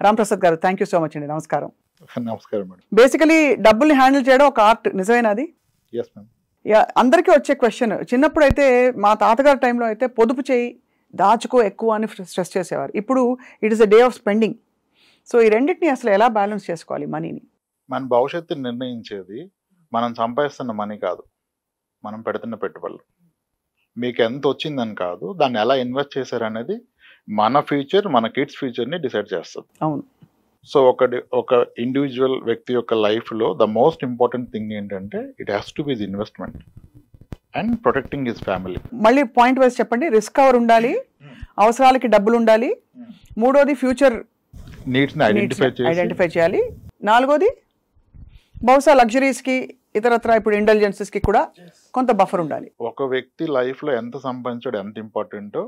రాంప్రసాద్ గారు, thank you so much అండి. నమస్కారం. నమస్కారం మేడం. బేసికలీ డబ్బుల్ని హ్యాండిల్ చేయడం ఒక ఆర్ట్, నిజమేనా అది? Yes ma'am. అందరికీ వచ్చే క్వశ్చన్, చిన్నప్పుడు అయితే మా తాతగారి టైంలో అయితే పొదుపు చేయి, దాచుకో ఎక్కువ అని స్ట్రెస్ చేసేవారు. ఇప్పుడు it is a day of spending. So ఈ రెండింటిని అసలు ఎలా బ్యాలెన్స్ చేసుకోవాలి మనీని? మన భవిష్యత్తుని నిర్ణయించేది మనం సంపాదిస్తున్న మనీ కాదు, మనం పెడుతున్న పెట్టుబడులు. మీకు ఎంత వచ్చిందని కాదు, దాన్ని ఎలా ఇన్వెస్ట్ చేశారనేది మన ఫ్యూచర్, మన కిడ్స్ ఫ్యూచర్ని డిసైడ్ చేస్తుంది. అవును. సో ఒక ఇండివిజువల్ వ్యక్తి యొక్క లైఫ్లో ద మోస్ట్ ఇంపార్టెంట్ థింగ్ ఏంటంటే it has to be investment and protecting his family. మళ్ళీ పాయింట్ వైజ్ చెప్పండి. రిస్క్ కవర్ ఉండాలి, అవసరాలకి డబ్బులు ఉండాలి, మూడోది ఫ్యూచర్ నీడ్స్ని ఐడెంటిఫై చేయాలి, నాలుగోది బహుశా లగ్జరీస్కి ఇతరత్ర ఇప్పుడు ఇంటెలిజెన్సెస్కి కూడా కొంత బఫర్ ఉండాలి. ఒక వ్యక్తి లైఫ్లో ఎంత సంపాదించాడు ఎంత ఇంపార్టెంటో,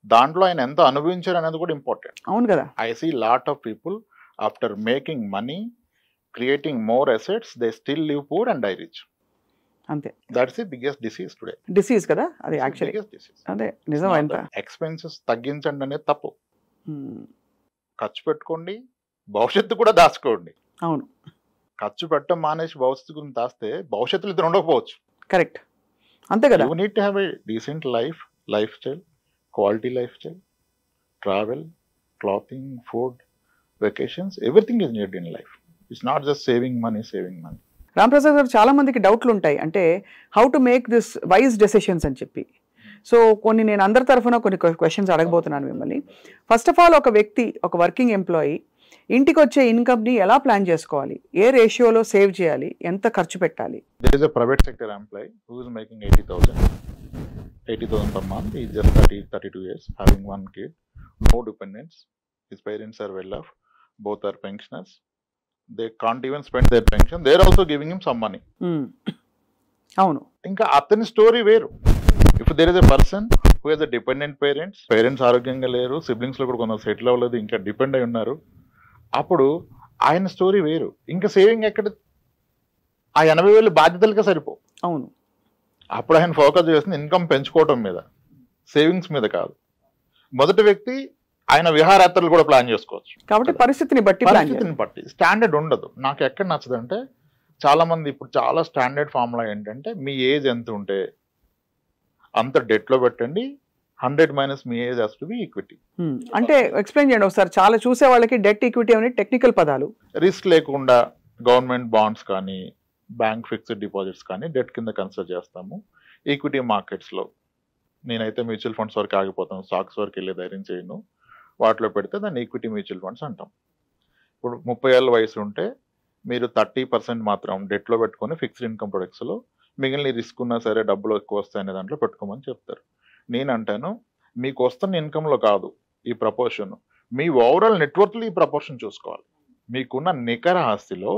దాంట్లో ఆయన ఎంత అనుభవించారు అనేది కూడా ఇంపార్టెంట్. అవును కదా. I see lot of people after making money, creating more assets, they still live poor and die rich. అంతే. That's the biggest disease today. Disease కదా అది యాక్చువల్లీ. అదే నిజం. ఎంత ఎక్స్పెన్సెస్ తగ్గించండి అనేది తప్పు. ఖర్చు పెట్టుకోండి, భవిష్యత్తు కూడా దాచుకోండి. అవును. ఖర్చు పెట్టడం మానేసి భవిష్యత్తు గురించి దాస్తే భవిష్యత్తులో ఇద్దరు ఉండకపోవచ్చు. కరెక్ట్. అంతే కదా. You need to have a decent life style, quality life style, travel, clothing, food, vacations, everything is need in life. It's not just saving money. Ramprasad గారు, చాలా మందికి డౌట్లు ఉంటాయి, అంటే how to make this wise decisions అని చెప్పి. So కొన్ని నేను అందరి తరఫున కొన్ని క్వశ్చన్స్ అడగబోతున్నాను మిమ్మల్ని. ఫస్ట్ ఆఫ్ ఆల్, ఒక వ్యక్తి, ఒక వర్కింగ్ ఎంప్లాయీ ఇంటికి వచ్చే ఇన్కమ్ని ఎలా ప్లాన్ చేసుకోవాలి? ఏ రేషియోలో సేవ్ చేయాలి? ఎంత ఖర్చు పెట్టాలి? There is a private sector employee who is making 80,000 per month. He is just 32 years, having one kid, no dependents. His parents are well off. Both are pensioners. They can't even spend their pension. They are also giving him some money. అవును. ఇంకా అతని story వేరు. If there is a person who has a dependent parents ఆరోగ్యంగా లేరు, siblings లో కూడా కొందరు settle అవ్వలేదు, ఇంకా డిపెండ్ అయి ఉన్నారు, అప్పుడు ఆయన స్టోరీ వేరు. ఇంకా సేవింగ్ ఎక్కడ? ఆ 80,000 బాధ్యతలుగా సరిపో. అవును. అప్పుడు ఆయన ఫోకస్ చేస్తుంది ఇన్కమ్ పెంచుకోవటం మీద, సేవింగ్స్ మీద కాదు. మొదటి వ్యక్తి ఆయన విహారయాత్రలు కూడా ప్లాన్ చేసుకోవచ్చు. కాబట్టి పరిస్థితిని బట్టి స్టాండర్డ్ ఉండదు. నాకు ఎక్కడ నచ్చదంటే, చాలా మంది ఇప్పుడు చాలా స్టాండర్డ్ ఫార్ములా ఏంటంటే, మీ ఏజ్ ఎంత ఉంటే అంత డెట్లో పెట్టండి, 100 minus me age has to be equity. అంటే ఎక్స్ప్లెయిన్ చేయండి ఒకసారి. చాలా చూసే వాళ్ళకి డెట్ ఈక్విటీ అనే టెక్నికల్ పదాలు. రిస్క్ లేకుండా గవర్నమెంట్ బాండ్స్ కానీ, బ్యాంక్ ఫిక్స్డ్ డిపాజిట్స్ కానీ డెట్ కింద కన్సిడర్ చేస్తాము. ఈక్విటీ మార్కెట్స్లో నేనైతే మ్యూచువల్ ఫండ్స్ వరకు ఆగిపోతాను, స్టాక్స్ వరకు వెళ్ళే ధైర్యం చేయను. వాటిలో పెడితే దాన్ని ఈక్విటీ మ్యూచువల్ ఫండ్స్ అంటాం. ఇప్పుడు 30 ఏళ్ళ వయసు ఉంటే మీరు 30% మాత్రం డెట్లో పెట్టుకొని ఫిక్స్డ్ ఇన్కమ్ ప్రొడక్ట్స్లో, మిగిలిన రిస్క్ ఉన్నా సరే డబ్బులు ఎక్కువ వస్తాయనే దాంట్లో పెట్టుకోమని చెప్తారు. నేను అంటాను, మీకు వస్తున్న ఇన్కంలో కాదు ఈ ప్రపోర్షన్, మీ ఓవరాల్ నెట్వర్క్లో ఈ ప్రపోర్షన్ చూసుకోవాలి. మీకున్న నికర ఆస్తిలో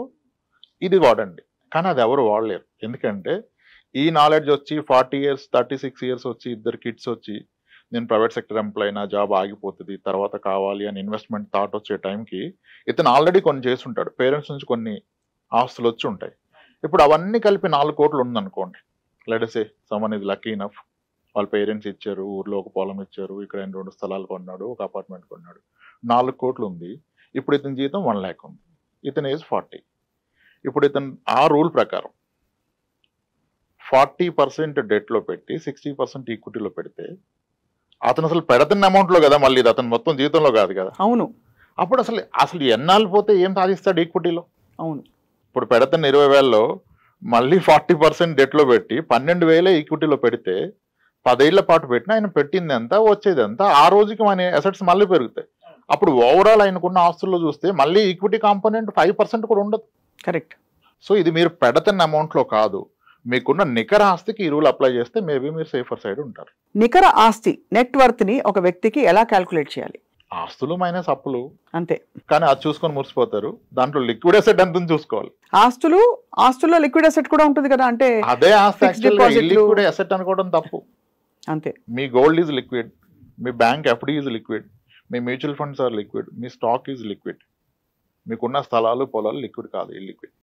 ఇది వాడండి. కానీ అది ఎవరు వాడలేరు. ఎందుకంటే ఈ నాలెడ్జ్ వచ్చి 40 ఇయర్స్ 36 ఇయర్స్ వచ్చి, 2 కిడ్స్ వచ్చి, నేను ప్రైవేట్ సెక్టర్ ఎంప్లాయీ, నా జాబ్ ఆగిపోతుంది, తర్వాత కావాలి అని ఇన్వెస్ట్మెంట్ థాట్ వచ్చే టైంకి ఇతను ఆల్రెడీ కొన్ని చేస్తుంటాడు. పేరెంట్స్ నుంచి కొన్ని ఆస్తులు వచ్చి ఉంటాయి. ఇప్పుడు అవన్నీ కలిపి 4 కోట్లు ఉందనుకోండి. Let say someone is lucky enough, వాళ్ళ పేరెంట్స్ ఇచ్చారు, ఊర్లో ఒక పొలం ఇచ్చారు, ఇక్కడ 2 స్థలాలు కొన్నాడు, ఒక అపార్ట్మెంట్ కొన్నాడు, 4 కోట్లు ఉంది. ఇప్పుడు ఇతని జీతం 1 lakh ఉంది, ఇతని ఏజ్ 40. ఇప్పుడు ఇతను ఆ రూల్ ప్రకారం 40% డెట్లో పెట్టి 60% ఈక్విటీలో పెడితే, అతను అసలు పెడుతున్న అమౌంట్లో కదా, మళ్ళీ ఇది అతను మొత్తం జీతంలో కాదు కదా. అవును. అప్పుడు అసలు ఎన్నాళ్ళు పోతే ఏం సాధిస్తాడు ఈక్విటీలో? అవును. ఇప్పుడు పెడుతున్న 20,000లో మళ్ళీ 40% డెట్లో పెట్టి 12,000 ఈక్విటీలో పెడితే, 10 ఏళ్ల పాటు పెట్టినా ఆయన పెట్టింది ఎంత, వచ్చేది ఎంత, ఆ రోజుకి మన అసెట్స్ మళ్ళీ పెరుగుతాయి. అప్పుడు ఓవరాల్ ఆయనకున్న ఆస్తుల్లో చూస్తే మళ్ళీ ఈక్విటీ కాంపోనెంట్ 5% కూడా ఉండదు. కరెక్ట్. సో ఇది మీరు పెడుతున్న అమౌంట్లో కాదు, మీకున్న నికర ఆస్తికి ఈ రూల్ అప్లై చేస్తే మేబీ మీరు సేఫర్ సైడ్ ఉంటారు. నికర ఆస్తి నెట్వర్త్ని ఒక వ్యక్తికి ఎలా క్యాల్కులేట్ చేయాలి? ఆస్తులు మైనస్ అప్పులు అంతే. కానీ అది చూసుకొని మురిసిపోతారు. దాంట్లో లిక్విడ్ అసెట్ ఎంత చూసుకోవాలి. ఆస్తుల్లో లిక్విడ్ అసెట్ కూడా ఉంటుంది కదా. అంటే అదే ఆస్తి లిక్విడ్ అసెట్ అనుకోవడం తప్పు. అంతే. మీ గోల్డ్ ఈజ్ లిక్విడ్, మీ బ్యాంక్ ఎఫ్డి ఈజ్ లిక్విడ్, మీ మ్యూచువల్ ఫండ్స్ ఆర్ లిక్విడ్, మీ స్టాక్ ఈజ్ లిక్విడ్. మీకున్న స్థలాలు పొలాలు లిక్విడ్ కాదు, ఇల్లిక్విడ్.